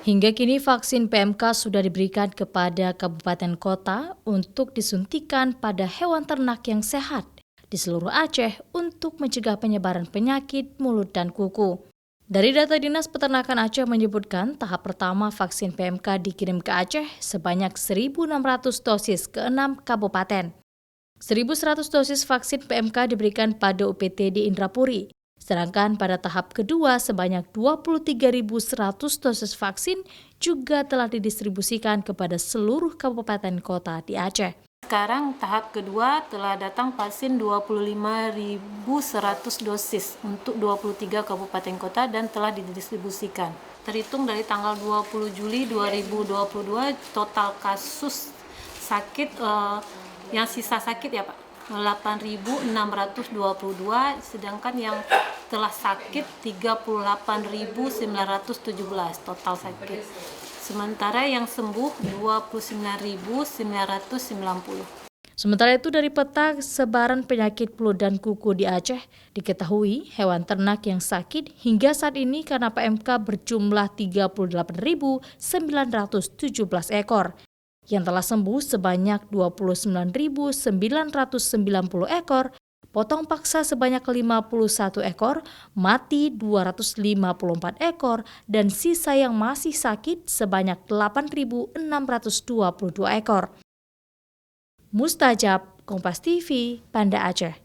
Hingga kini vaksin PMK sudah diberikan kepada kabupaten kota untuk disuntikan pada hewan ternak yang sehat di seluruh Aceh untuk mencegah penyebaran penyakit mulut dan kuku. Dari data Dinas Peternakan Aceh menyebutkan tahap pertama vaksin PMK dikirim ke Aceh sebanyak 1.600 dosis ke 6 kabupaten. 1.100 dosis vaksin PMK diberikan pada UPT di Indrapuri. Sedangkan pada tahap kedua sebanyak 23.100 dosis vaksin juga telah didistribusikan kepada seluruh kabupaten kota di Aceh. Sekarang tahap kedua telah datang vaksin 25.100 dosis untuk 23 kabupaten kota dan telah didistribusikan. Terhitung dari tanggal 20 Juli 2022 total kasus sakit yang sisa sakit ya Pak 8.622, sedangkan yang telah sakit 38.917 total sakit. Sementara yang sembuh 29.990. Sementara itu dari peta sebaran penyakit mulut dan kuku di Aceh, diketahui hewan ternak yang sakit hingga saat ini karena PMK berjumlah 38.917 ekor. Yang telah sembuh sebanyak 29.990 ekor, potong paksa sebanyak 51 ekor, mati 254 ekor, dan sisa yang masih sakit sebanyak 8.622 ekor. Mustajab, Kompas TV, Banda Aceh.